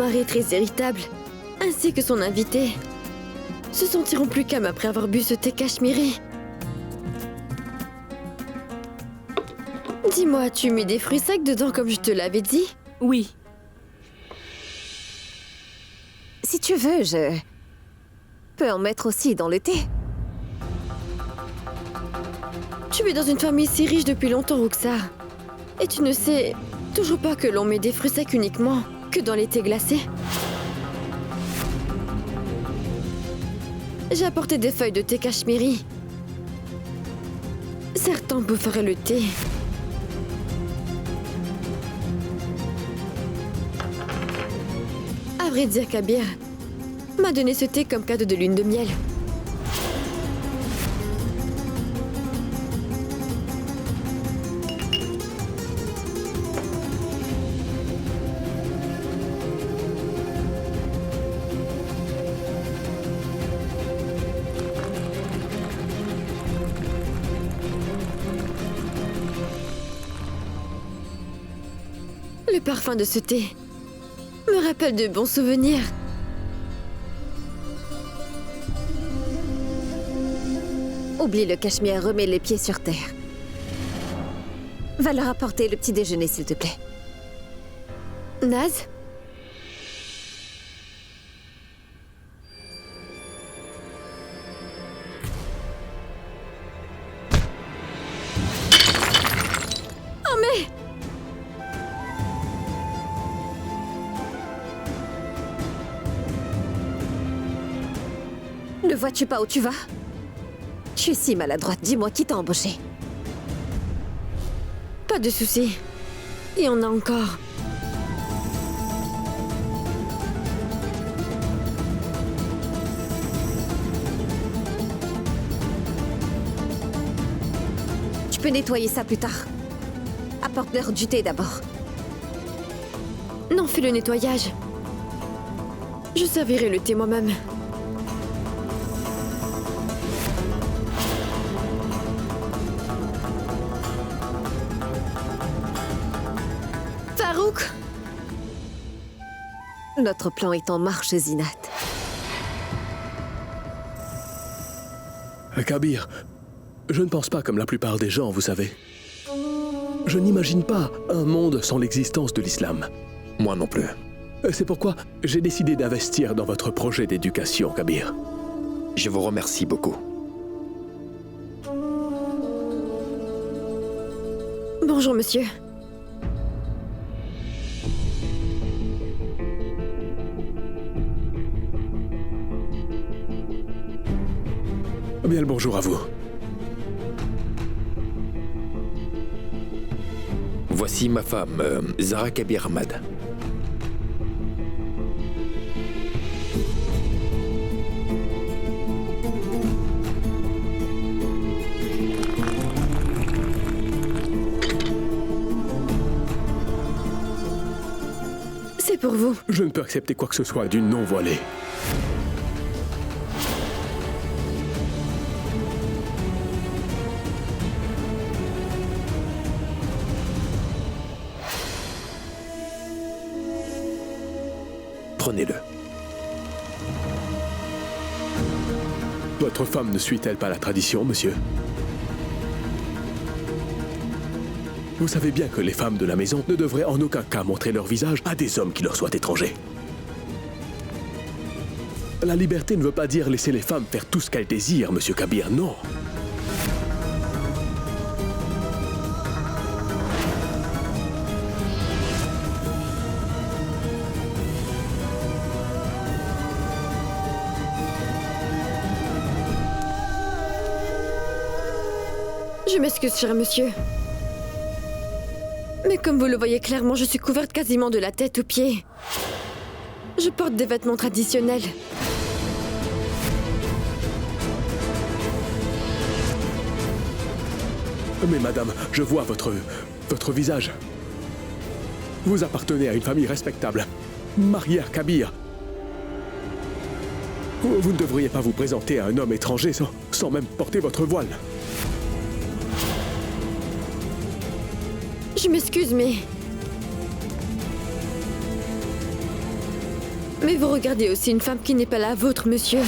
mari est très irritable, ainsi que son invité, se sentiront plus calmes après avoir bu ce thé cachemiri. Dis-moi, as-tu mis des fruits secs dedans comme je te l'avais dit? Oui. Si tu veux, je peux en mettre aussi dans le thé. Tu es dans une famille si riche depuis longtemps, Roxa. Et tu ne sais toujours pas que l'on met des fruits secs uniquement que dans les thés glacés. J'ai apporté des feuilles de thé cachemiri. Certains peuvent faire le thé. À vrai dire, Kabir m'a donné ce thé comme cadeau de lune de miel. Le parfum de ce thé me rappelle de bons souvenirs. Oublie le cachemire, remets les pieds sur terre. Va leur apporter le petit déjeuner, s'il te plaît. Naz? Oh mais... Ne vois-tu pas où tu vas? Je suis si maladroite, dis-moi qui t'a embauché. Pas de soucis. Il y en a encore. Tu peux nettoyer ça plus tard. Apporte-leur du thé d'abord. Non, fais le nettoyage. Je servirai le thé moi-même. Farouk! Notre plan est en marche, Zinat. Kabir, je ne pense pas comme la plupart des gens, vous savez. Je n'imagine pas un monde sans l'existence de l'islam. Moi non plus. C'est pourquoi j'ai décidé d'investir dans votre projet d'éducation, Kabir. Je vous remercie beaucoup. Bonjour, monsieur. Bien le bonjour à vous. Voici ma femme, Zahra Kabir Ahmad. C'est pour vous. Je ne peux accepter quoi que ce soit d'une non-voilée. Prenez-le. Votre femme ne suit-elle pas la tradition, monsieur? Vous savez bien que les femmes de la maison ne devraient en aucun cas montrer leur visage à des hommes qui leur soient étrangers. La liberté ne veut pas dire laisser les femmes faire tout ce qu'elles désirent, monsieur Kabir, non. Je m'excuse, cher monsieur. Mais comme vous le voyez clairement, je suis couverte quasiment de la tête aux pieds. Je porte des vêtements traditionnels. Mais madame, je vois votre visage. Vous appartenez à une famille respectable. Mariée à Kabir. Vous ne devriez pas vous présenter à un homme étranger sans même porter votre voile. Je m'excuse, mais... Mais vous regardez aussi une femme qui n'est pas la vôtre, monsieur.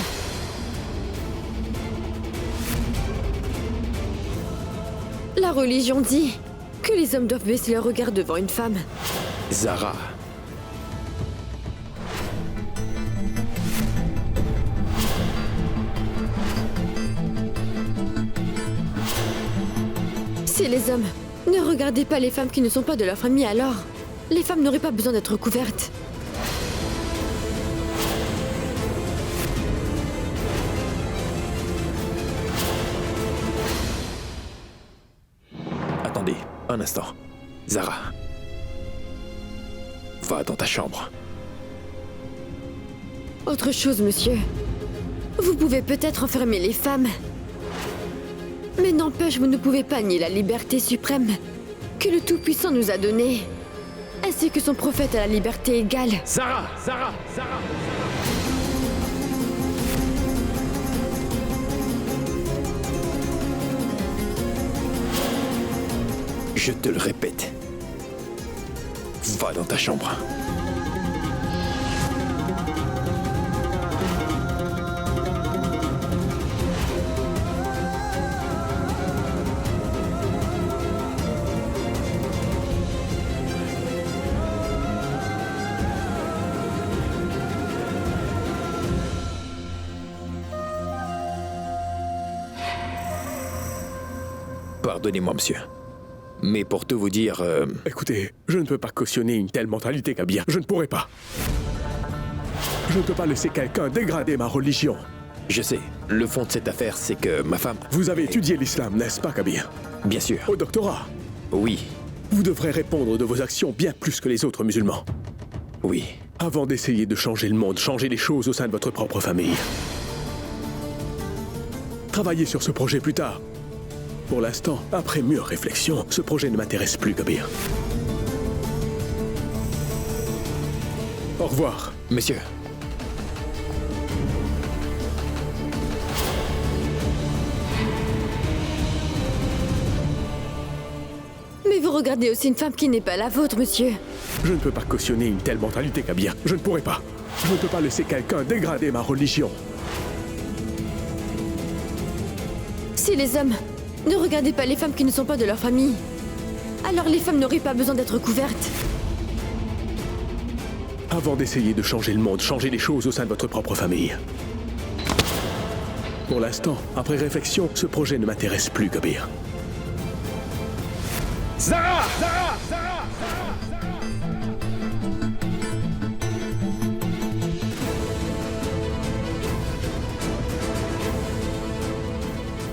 La religion dit que les hommes doivent baisser leur regard devant une femme. Zara. Si les hommes ne regardez pas les femmes qui ne sont pas de leur famille, alors les femmes n'auraient pas besoin d'être couvertes. Attendez, un instant. Zara. Va dans ta chambre. Autre chose, monsieur. Vous pouvez peut-être enfermer les femmes. Mais n'empêche, vous ne pouvez pas nier la liberté suprême que le Tout-Puissant nous a donnée, ainsi que son prophète à la liberté égale. Zara! Zara! Zara! Je te le répète. Va dans ta chambre. Pardonnez-moi, monsieur. Mais pour tout vous dire... Écoutez, je ne peux pas cautionner une telle mentalité, Kabir. Je ne pourrais pas. Je ne peux pas laisser quelqu'un dégrader ma religion. Je sais, le fond de cette affaire, c'est que ma femme... Vous avez étudié l'islam, n'est-ce pas, Kabir? Bien sûr. Au doctorat. Oui, Vous devrez répondre de vos actions bien plus que les autres musulmans. oui. Avant d'essayer de changer le monde, changer les choses au sein de votre propre famille. Travaillez sur ce projet plus tard. Pour l'instant, après mûre réflexion, ce projet ne m'intéresse plus, Kabir. Au revoir. Monsieur, Mais vous regardez aussi une femme qui n'est pas la vôtre, monsieur. Je ne peux pas cautionner une telle mentalité, Kabir. Je ne pourrais pas. Je ne peux pas laisser quelqu'un dégrader ma religion. Si les hommes ne regardez pas les femmes qui ne sont pas de leur famille, alors les femmes n'auraient pas besoin d'être couvertes. Avant d'essayer de changer le monde, changer les choses au sein de votre propre famille. Pour l'instant, après réflexion, ce projet ne m'intéresse plus, Kabir. Zara! Zara! Zara!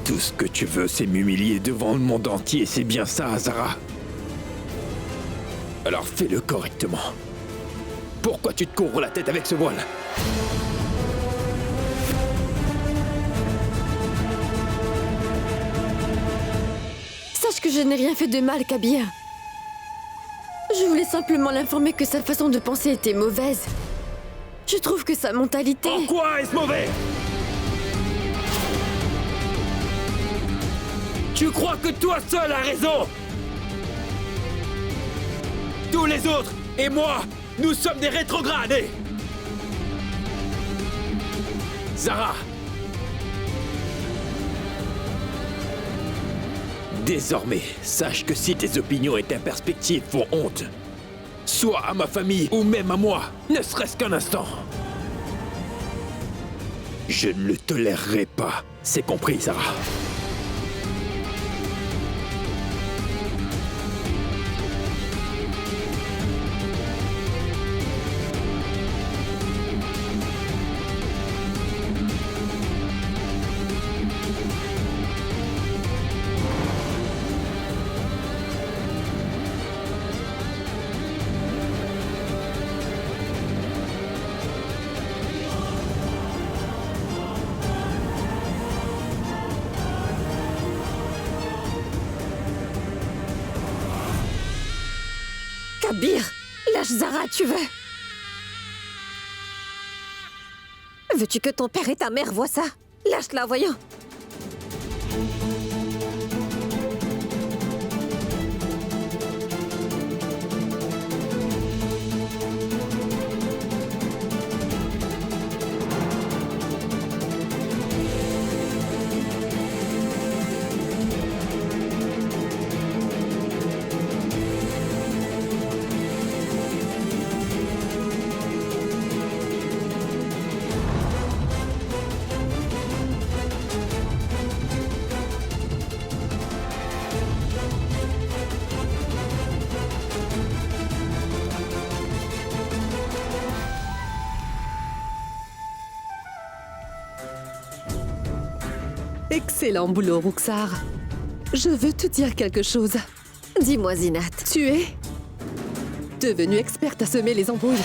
Tout ce que tu veux, c'est m'humilier devant le monde entier, c'est bien ça, Zara. Alors fais-le correctement. Pourquoi tu te couvres la tête avec ce voile? Sache que je n'ai rien fait de mal, Kabir. Je voulais simplement l'informer que sa façon de penser était mauvaise. Je trouve que sa mentalité... En quoi est-ce mauvais? Tu crois que toi seul as raison? Tous les autres et moi, nous sommes des rétrogradés. Zara. Désormais, sache que si tes opinions et ta perspective font honte, soit à ma famille ou même à moi, ne serait-ce qu'un instant, je ne le tolérerai pas. C'est compris, Zara. Kabir, lâche Zara, tu veux? Veux-tu que ton père et ta mère voient ça? Lâche-la, voyons. Excellent boulot, Ruxar. Je veux te dire quelque chose. Dis-moi, Zinat. Tu es devenue experte à semer les embrouilles.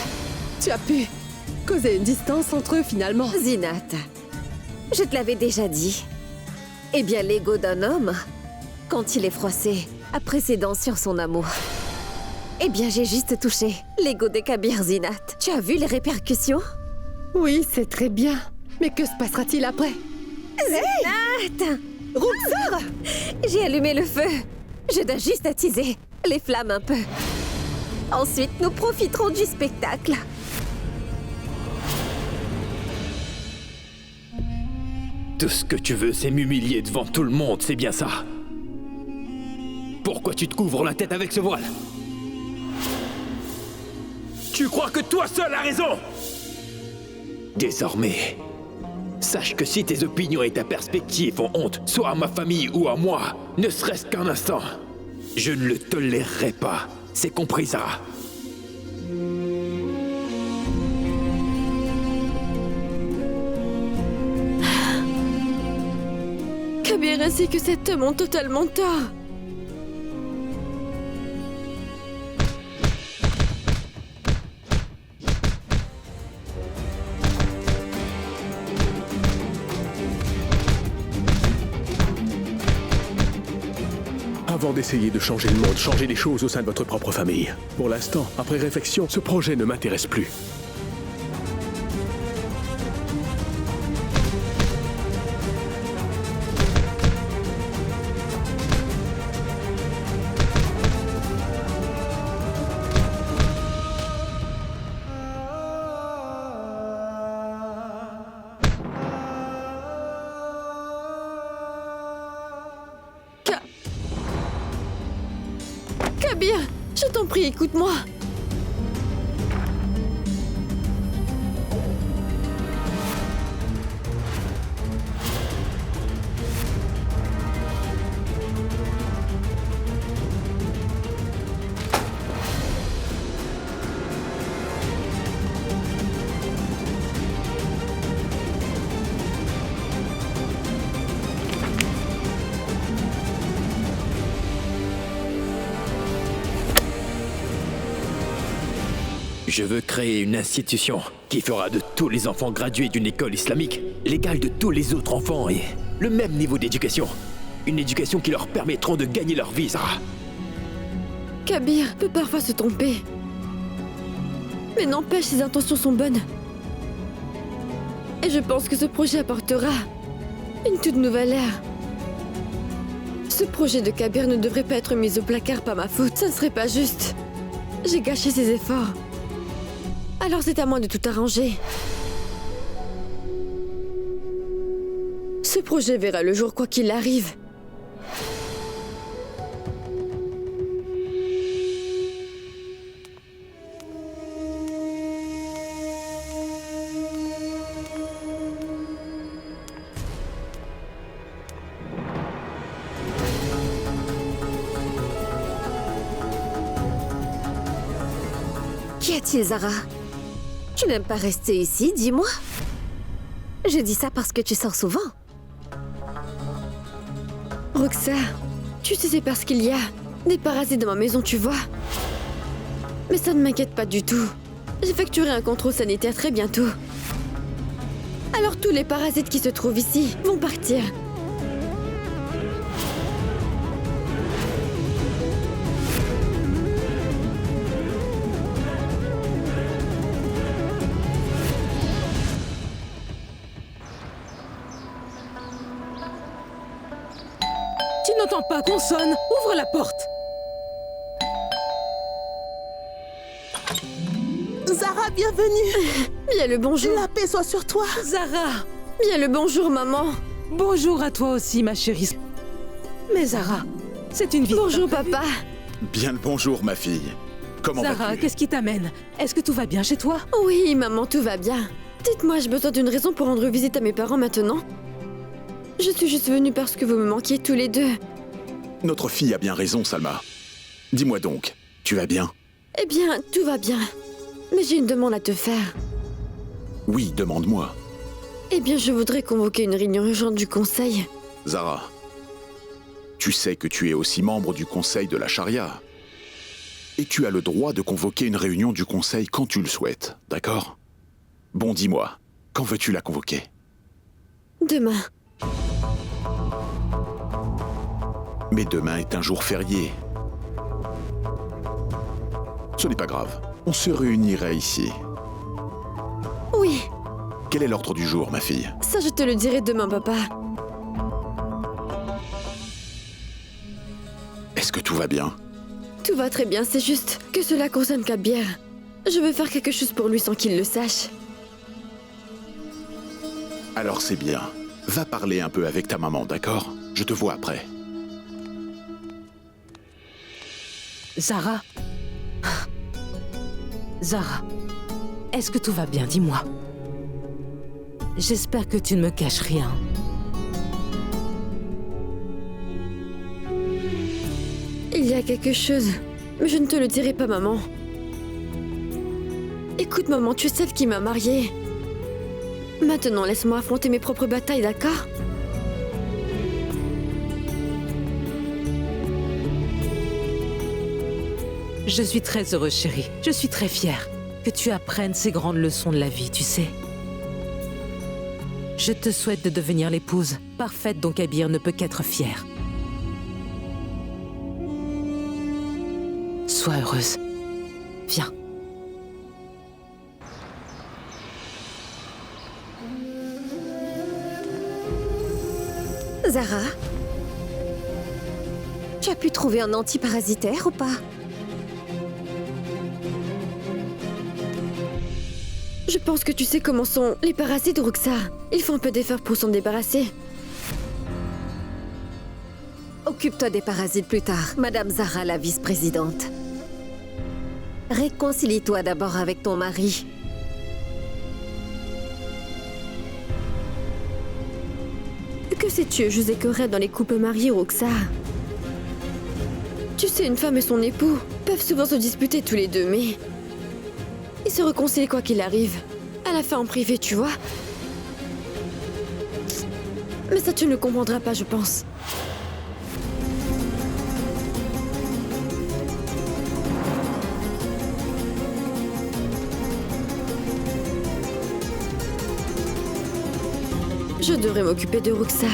Tu as pu causer une distance entre eux finalement. Zinat, je te l'avais déjà dit. Eh bien, l'ego d'un homme, quand il est froissé, a précédence sur son amour. Eh bien, j'ai juste touché l'ego des Kabir, Zinat. Tu as vu les répercussions? Oui, c'est très bien. Mais que se passera-t-il après? Zinat! Ruxar! J'ai allumé le feu. Je dois juste attiser les flammes un peu. Ensuite, nous profiterons du spectacle. Tout ce que tu veux, c'est m'humilier devant tout le monde, c'est bien ça. Pourquoi tu te couvres la tête avec ce voile? Tu crois que toi seul as raison? Désormais, sache que si tes opinions et ta perspective font honte, soit à ma famille ou à moi, ne serait-ce qu'un instant, je ne le tolérerai pas. C'est compris, Sarah? Kabir ainsi que cet homme ont totalement tort. Avant d'essayer de changer le monde, changez les choses au sein de votre propre famille. Pour l'instant, après réflexion, ce projet ne m'intéresse plus. Kabir, je t'en prie, écoute-moi. Je veux créer une institution qui fera de tous les enfants gradués d'une école islamique l'égal de tous les autres enfants et le même niveau d'éducation. Une éducation qui leur permettront de gagner leur vie, Sarah. Kabir peut parfois se tromper. Mais n'empêche, ses intentions sont bonnes. Et je pense que ce projet apportera une toute nouvelle ère. Ce projet de Kabir ne devrait pas être mis au placard par ma faute. Ça ne serait pas juste. J'ai gâché ses efforts. Alors c'est à moi de tout arranger. Ce projet verra le jour quoi qu'il arrive. Qu'y a-t-il, Zara? Tu n'aimes pas rester ici, dis-moi. Je dis ça parce que tu sors souvent. Ruxar, tu sais, c'est parce qu'il y a des parasites dans ma maison, tu vois. Mais ça ne m'inquiète pas du tout. J'effectuerai un contrôle sanitaire très bientôt. Alors tous les parasites qui se trouvent ici vont partir. Tu n'entends pas qu'on sonne? Ouvre la porte. Zara, bienvenue. Bien le bonjour. La paix soit sur toi. Zara! Bien le bonjour, maman. Bonjour à toi aussi, ma chérie. Mais Zara, c'est une visite. Bonjour, imprévue. papa. Bien le bonjour, ma fille. Comment Zara, vas-tu? qu'est-ce qui t'amène? Est-ce que tout va bien chez toi? Oui, maman, tout va bien. Dites-moi, j'ai besoin d'une raison pour rendre visite à mes parents maintenant? Je suis juste venue parce que vous me manquiez tous les deux. Notre fille a bien raison, Salma. Dis-moi donc, tu vas bien? Eh bien, tout va bien. Mais j'ai une demande à te faire. Oui, demande-moi. Eh bien, je voudrais convoquer une réunion urgente du conseil. Zara, tu sais que tu es aussi membre du conseil de la charia. Et tu as le droit de convoquer une réunion du conseil quand tu le souhaites, d'accord? Bon, dis-moi, quand veux-tu la convoquer? Demain. Mais demain est un jour férié. Ce n'est pas grave, on se réunirait ici. Oui, Quel est l'ordre du jour, ma fille? ça je te le dirai demain, papa. Est-ce que tout va bien? Tout va très bien, c'est juste que cela concerne Kabir. Je veux faire quelque chose pour lui sans qu'il le sache. Alors c'est bien. Va parler un peu avec ta maman, d'accord? Je te vois après. Zara. Zara, est-ce que tout va bien? Dis-moi. J'espère que tu ne me caches rien. Il y a quelque chose, mais je ne te le dirai pas, maman. Écoute, maman, tu es celle qui m'a mariée. Maintenant, laisse-moi affronter mes propres batailles, d'accord? Je suis très heureuse, chérie. Je suis très fière que tu apprennes ces grandes leçons de la vie, tu sais. Je te souhaite de devenir l'épouse parfaite dont Kabir ne peut qu'être fier. Sois heureuse. Viens. Zara, tu as pu trouver un antiparasitaire ou pas? Je pense que tu sais comment sont les parasites, Roxa. Il faut un peu d'effort pour s'en débarrasser. Occupe-toi des parasites plus tard, Madame Zara, la vice-présidente. Réconcilie-toi d'abord avec ton mari. Que sais-tu, José Correa, dans les couples mariés, Roxa? Tu sais, une femme et son époux peuvent souvent se disputer tous les deux, mais ils se réconcilient quoi qu'il arrive. À la fin en privé, tu vois. Mais ça, tu ne le comprendras pas, je pense. Je devrais m'occuper de Roxa.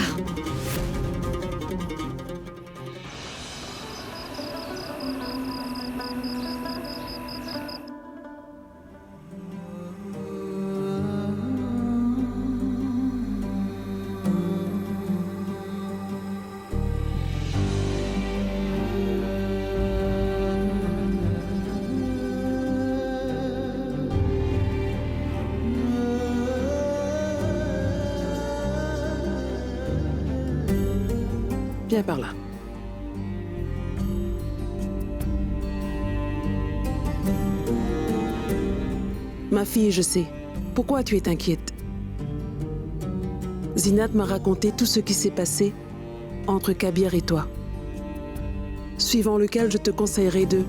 Viens par là. Ma fille, je sais. Pourquoi tu es inquiète? Zinat m'a raconté tout ce qui s'est passé entre Kabir et toi. Suivant lequel je te conseillerais de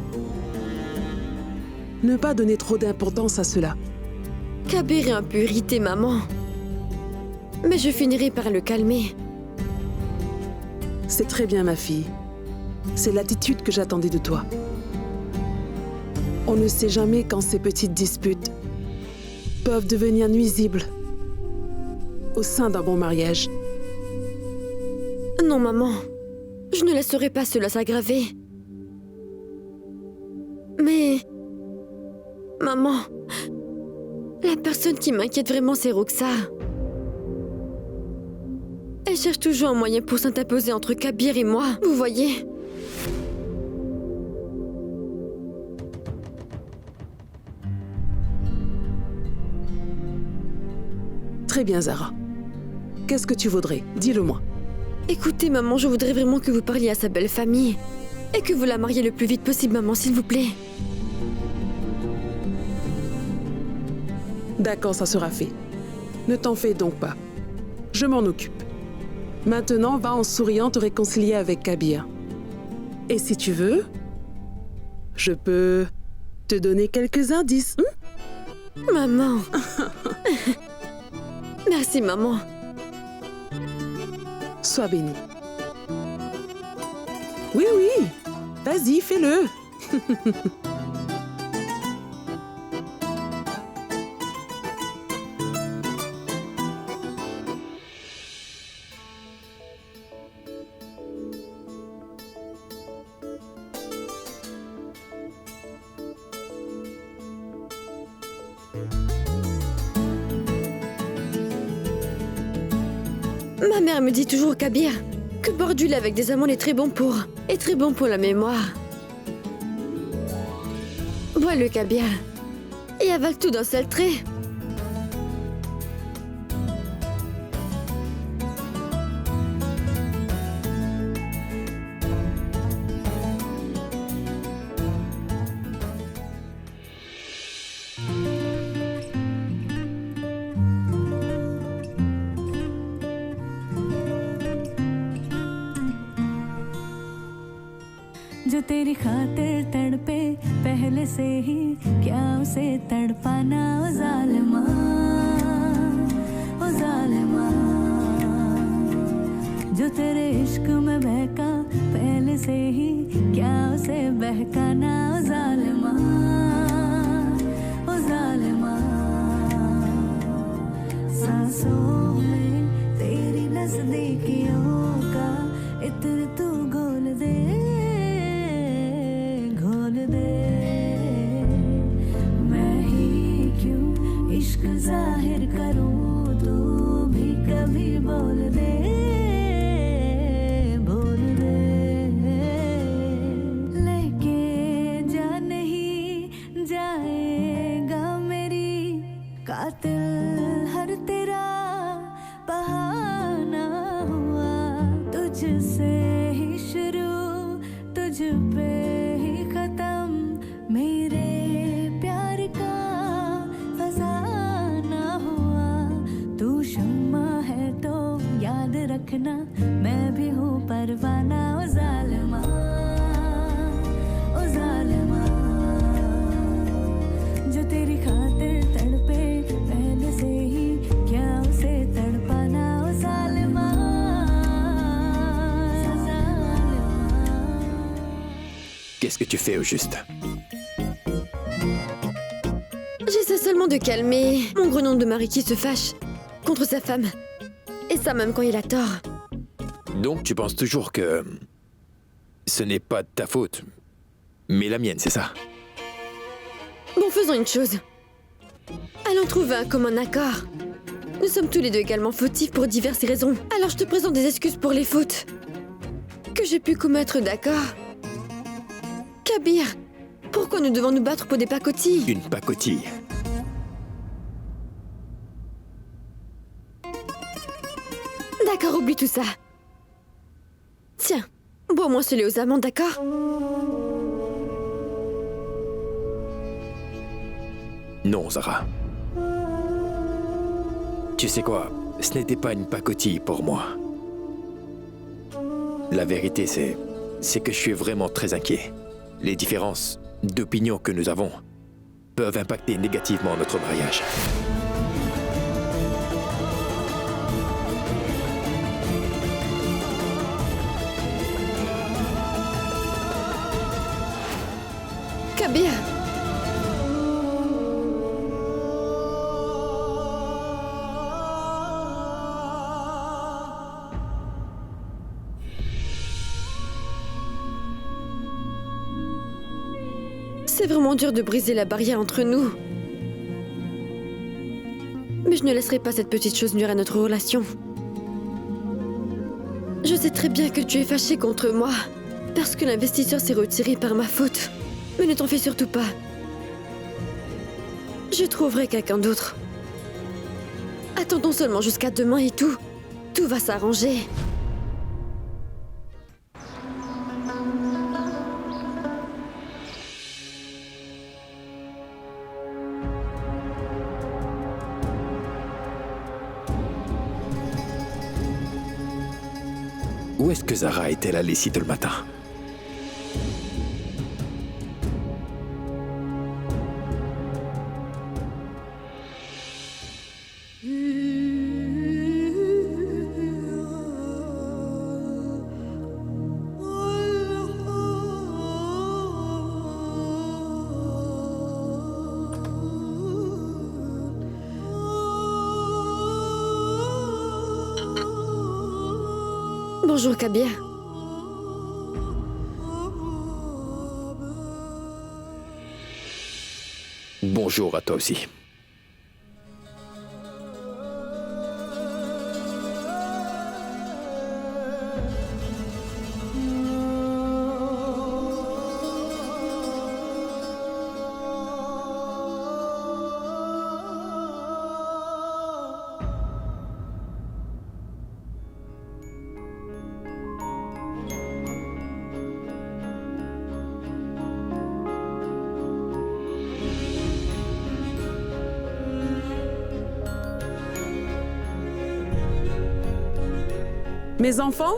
ne pas donner trop d'importance à cela. Kabir est un peu irrité, maman. Mais je finirai par le calmer. C'est très bien, ma fille. C'est l'attitude que j'attendais de toi. On ne sait jamais quand ces petites disputes peuvent devenir nuisibles au sein d'un bon mariage. Non, maman. Je ne laisserai pas cela s'aggraver. Mais... Maman... La personne qui m'inquiète vraiment, c'est Roxa. Elle cherche toujours un moyen pour s'interposer entre Kabir et moi, vous voyez. Très bien, Zara. Qu'est-ce que tu voudrais? Dis-le-moi. Écoutez, maman, je voudrais vraiment que vous parliez à sa belle famille. Et que vous la mariez le plus vite possible, maman, s'il vous plaît. D'accord, ça sera fait. Ne t'en fais donc pas. Je m'en occupe. Maintenant, va en souriant te réconcilier avec Kabir. Et si tu veux, je peux te donner quelques indices. Maman. Merci, maman. Sois béni. Oui, oui. Vas-y, fais-le. Ma mère me dit toujours, Kabir, que boire du lait avec des amandes est très bon pour la mémoire. Bois le Kabir et avale tout d'un seul trait. जो तेरी खातिर तड़पे पहले से ही क्या उसे तड़पाना ओ जालिमा ओ जालिमा जो तेरे इश्क में बहका पहले से ही क्या उसे बहकाना ओ जालिमा ओ जालिमा सांसों में तेरी नजदीकियों का इत्र तू घोल दे मैं ही क्यों इश्क जाहिर करूं तू भी कभी बोल दे लेके जा नहीं जाएगा मेरी कातिल हर तेरा बहाना हुआ तुझसे ही शुरू तुझ पे ही खत्म मेरे प्यार का खजाना हुआ तू शम्मा है तो याद रखना मैं भी हूँ परवाना ओ जालिमा जो तेरी खातिर तड़पे पहले से ही क्या उसे तड़पाना ओ जालिमा Qu'est-ce que tu fais au juste? J'essaie seulement de calmer mon grenon de mari qui se fâche contre sa femme. Et ça même quand il a tort. Donc tu penses toujours que ce n'est pas de ta faute, mais la mienne, c'est ça? Bon, faisons une chose. Allons trouver un commun accord. Nous sommes tous les deux également fautifs pour diverses raisons. Alors je te présente des excuses pour les fautes que j'ai pu commettre, d'accord? Kabir, pourquoi nous devons nous battre pour des pacotilles? Une pacotille. D'accord, oublie tout ça. Tiens, bois au moins ce lait aux amandes, d'accord? Non, Zara. Tu sais quoi? Ce n'était pas une pacotille pour moi. La vérité, c'est que je suis vraiment très inquiet. Les différences d'opinion que nous avons peuvent impacter négativement notre mariage. Kabir! C'est vraiment dur de briser la barrière entre nous. Mais je ne laisserai pas cette petite chose nuire à notre relation. Je sais très bien que tu es fâché contre moi, parce que l'investisseur s'est retiré par ma faute. Mais ne t'en fais surtout pas. Je trouverai quelqu'un d'autre. Attendons seulement jusqu'à demain et tout va s'arranger. Où est-ce que Zara est-elle allée si tôt le matin? Bonjour, Kabir. Bonjour à toi aussi. Mes enfants,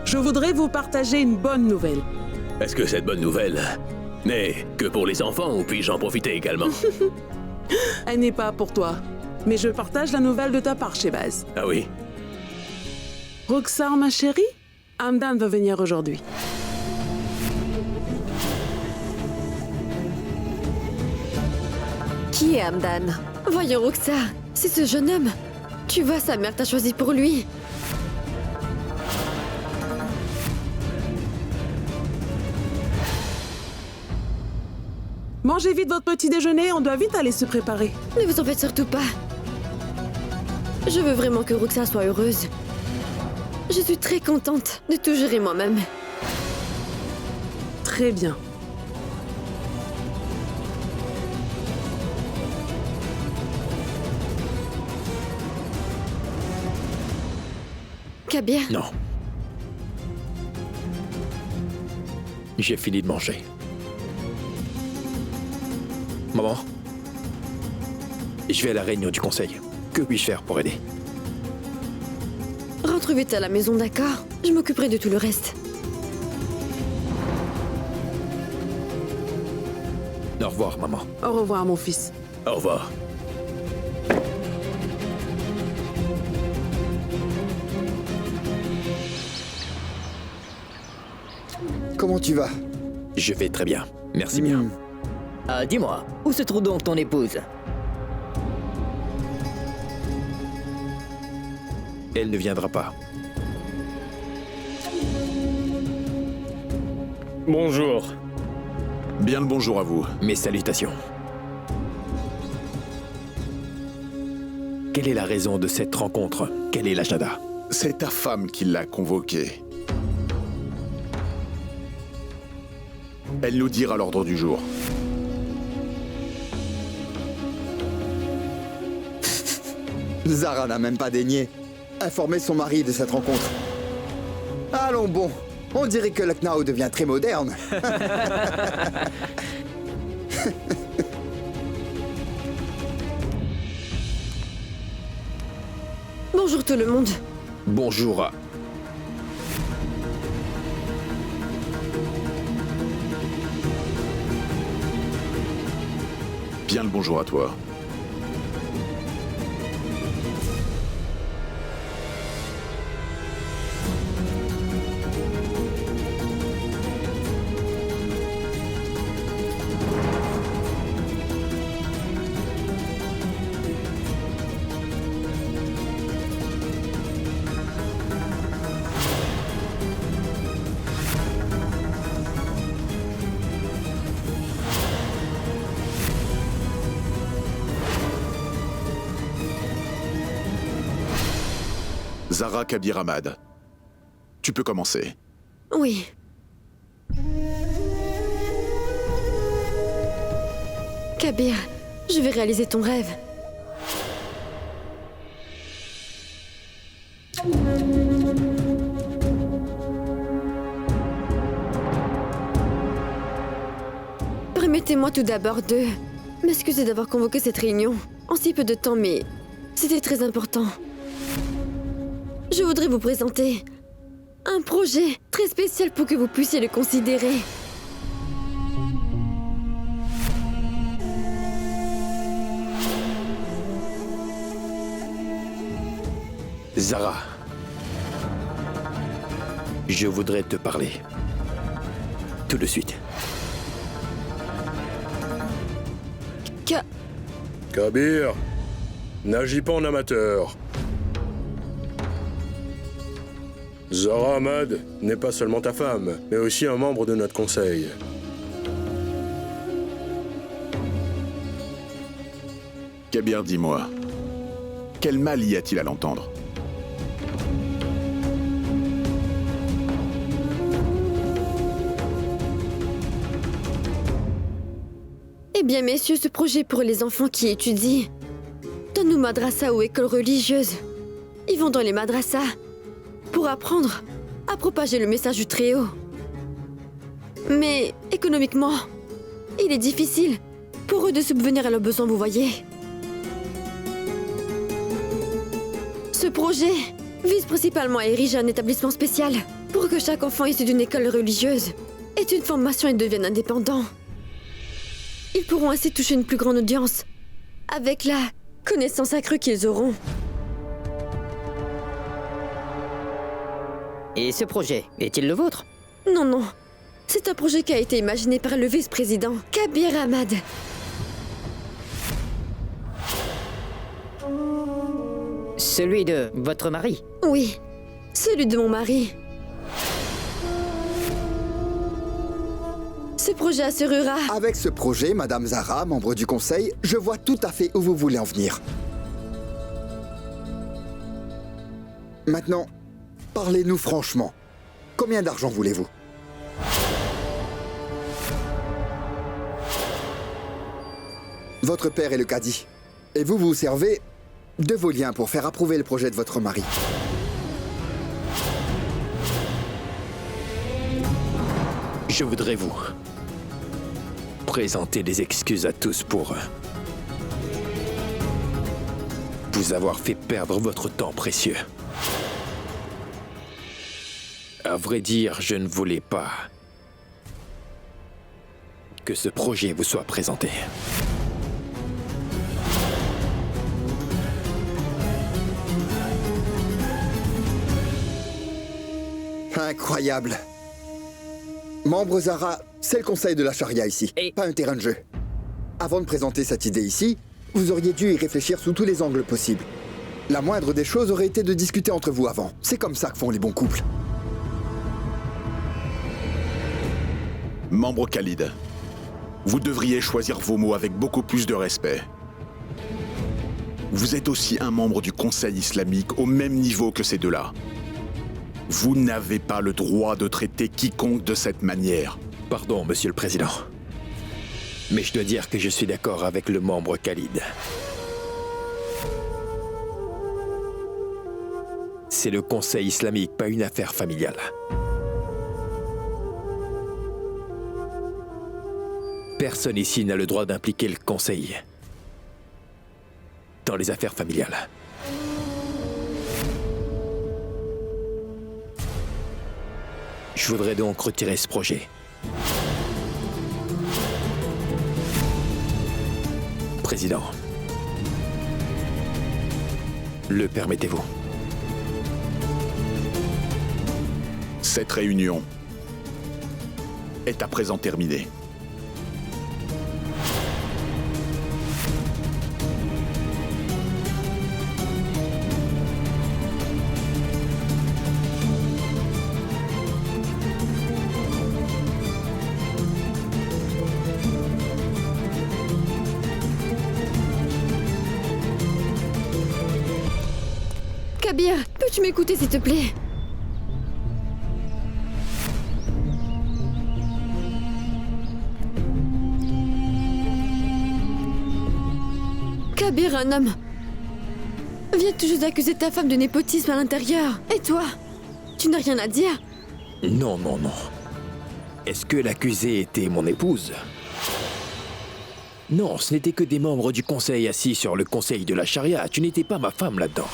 je voudrais vous partager une bonne nouvelle. Est-ce que cette bonne nouvelle n'est que pour les enfants ou puis-je en profiter également? Elle n'est pas pour toi, mais je partage la nouvelle de ta part, Shehbaz. Ah oui? Roxar, ma chérie, Hamdan va venir aujourd'hui. Qui est Hamdan? Voyons, Roxa, c'est ce jeune homme. Tu vois, sa mère t'a choisi pour lui. Mangez vite votre petit déjeuner, on doit vite aller se préparer. Ne vous en faites surtout pas. Je veux vraiment que Roxa soit heureuse. Je suis très contente de tout gérer moi-même. Très bien. Kabir, Non. J'ai fini de manger. Maman, je vais à la réunion du conseil. Que puis-je faire pour aider? rentre vite à la maison, d'accord? Je m'occuperai de tout le reste. Au revoir, maman. Au revoir, mon fils. Au revoir. Comment tu vas? Je vais très bien. Merci bien. Dis-moi, où se trouve donc ton épouse? Elle ne viendra pas. Bonjour. Bien le bonjour à vous. Mes salutations. Quelle est la raison de cette rencontre? Quel est l'agenda? C'est ta femme qui l'a convoqué. Elle nous dira l'ordre du jour. Zara n'a même pas daigné informer son mari de cette rencontre. Allons bon, on dirait que Lucknow devient très moderne. Bonjour tout le monde. Bonjour à... Bien le bonjour à toi. Zara Kabir Ahmad. Tu peux commencer. Oui. Kabir, je vais réaliser ton rêve. Permettez-moi tout d'abord de m'excuser d'avoir convoqué cette réunion en si peu de temps, mais c'était très important. Je voudrais vous présenter un projet très spécial pour que vous puissiez le considérer. Zara. Je voudrais te parler. Tout de suite. Kabir, n'agis pas en amateur. Zahra Ahmad n'est pas seulement ta femme, mais aussi un membre de notre conseil. Kabir, dis-moi, quel mal y a-t-il à l'entendre? Eh bien, messieurs, ce projet pour les enfants qui étudient dans nos madrasas ou écoles religieuses, ils vont dans les madrasas pour apprendre à propager le message du Très-Haut. Mais économiquement, il est difficile pour eux de subvenir à leurs besoins, vous voyez. Ce projet vise principalement à ériger un établissement spécial pour que chaque enfant issu d'une école religieuse ait une formation et devienne indépendant. Ils pourront ainsi toucher une plus grande audience avec la connaissance accrue qu'ils auront. Et ce projet, est-il le vôtre? Non, non. C'est un projet qui a été imaginé par le vice-président, Kabir Ahmad. Celui de votre mari? Oui, celui de mon mari. Ce projet assurera... Avec ce projet, Madame Zahra, membre du conseil, je vois tout à fait où vous voulez en venir. Maintenant, parlez-nous franchement. Combien d'argent voulez-vous? Votre père est le cadi. Et vous vous servez de vos liens pour faire approuver le projet de votre mari. Je voudrais vous présenter des excuses à tous pour vous avoir fait perdre votre temps précieux. À vrai dire, je ne voulais pas que ce projet vous soit présenté. Incroyable. Membre Zahra, c'est le conseil de la charia ici, pas un terrain de jeu. Avant de présenter cette idée ici, vous auriez dû y réfléchir sous tous les angles possibles. La moindre des choses aurait été de discuter entre vous avant. C'est comme ça que font les bons couples. Membre Khalid, vous devriez choisir vos mots avec beaucoup plus de respect. Vous êtes aussi un membre du Conseil islamique au même niveau que ces deux-là. Vous n'avez pas le droit de traiter quiconque de cette manière. Pardon, Monsieur le Président. Mais je dois dire que je suis d'accord avec le membre Khalid. C'est le Conseil islamique, pas une affaire familiale. Personne ici n'a le droit d'impliquer le Conseil dans les affaires familiales. Je voudrais donc retirer ce projet. Président, le permettez-vous? Cette réunion est à présent terminée. Kabir, peux-tu m'écouter s'il te plaît? Kabir, un homme vient tout juste d'accuser ta femme de népotisme à l'intérieur. Et toi, tu n'as rien à dire? Non, non, non. Est-ce que l'accusée était mon épouse? Non, ce n'était que des membres du conseil assis sur le conseil de la charia. Tu n'étais pas ma femme là-dedans.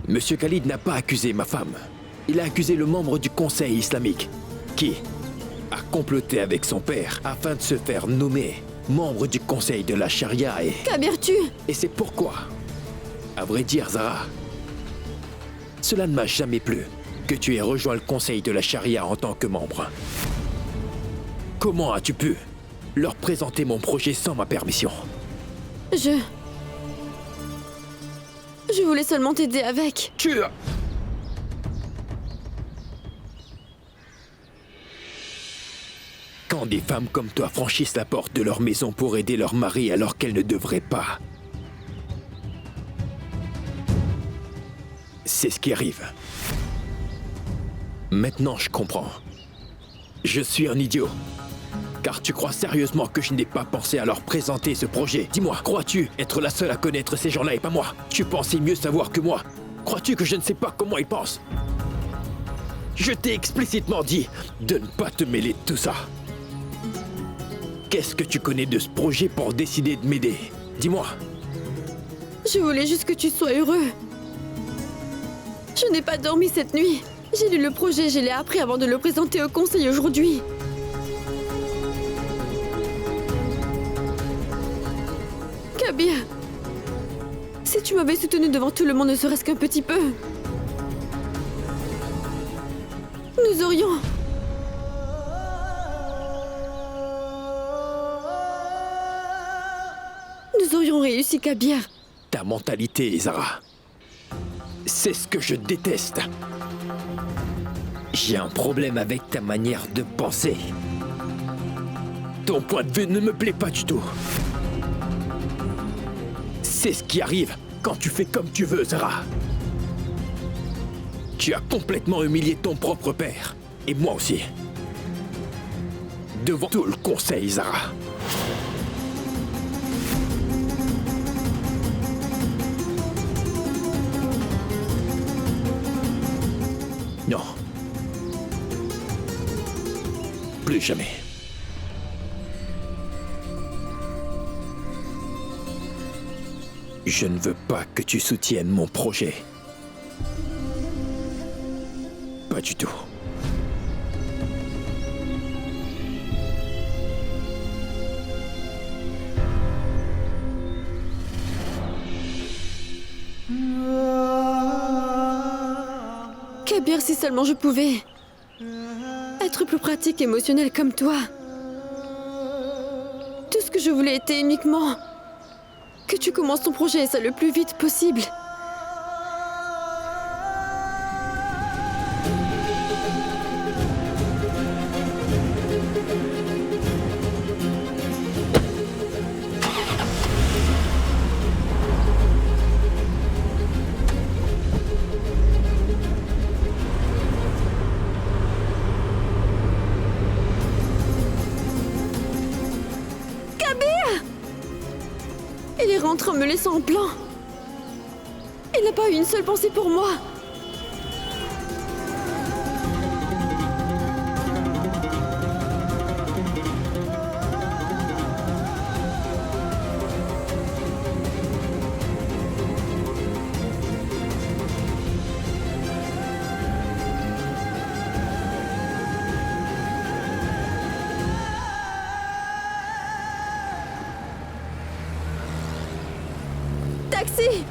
Monsieur Khalid n'a pas accusé ma femme. Il a accusé le membre du conseil islamique, qui a comploté avec son père afin de se faire nommer membre du conseil de la charia et... Kabir, tu... Et c'est pourquoi, à vrai dire, Zahra, cela ne m'a jamais plu que tu aies rejoint le conseil de la charia en tant que membre. Comment as-tu pu leur présenter mon projet sans ma permission? Je voulais seulement t'aider avec. Quand des femmes comme toi franchissent la porte de leur maison pour aider leur mari alors qu'elles ne devraient pas. C'est ce qui arrive. Maintenant, je comprends. Je suis un idiot. Car tu crois sérieusement que je n'ai pas pensé à leur présenter ce projet? Dis-moi, crois-tu être la seule à connaître ces gens-là et pas moi? Tu pensais mieux savoir que moi. Crois-tu que je ne sais pas comment ils pensent? Je t'ai explicitement dit de ne pas te mêler de tout ça. Qu'est-ce que tu connais de ce projet pour décider de m'aider? Dis-moi. Je voulais juste que tu sois heureux. Je n'ai pas dormi cette nuit. J'ai lu le projet, je l'ai appris avant de le présenter au conseil aujourd'hui. Kabir, si tu m'avais soutenu devant tout le monde ne serait-ce qu'un petit peu, nous aurions... Nous aurions réussi, Kabir. Ta mentalité, Zara. C'est ce que je déteste. J'ai un problème avec ta manière de penser. Ton point de vue ne me plaît pas du tout. C'est ce qui arrive quand tu fais comme tu veux, Zara. Tu as complètement humilié ton propre père. Et moi aussi. Devant tout le conseil, Zara. Non. Plus jamais. Je ne veux pas que tu soutiennes mon projet. Pas du tout. Kabir, si seulement je pouvais être plus pratique et émotionnelle comme toi. Tout ce que je voulais était uniquement que tu commences ton projet et ça le plus vite possible. Il est rentré en me laissant en plan. Il n'a pas eu une seule pensée pour moi. Taxi!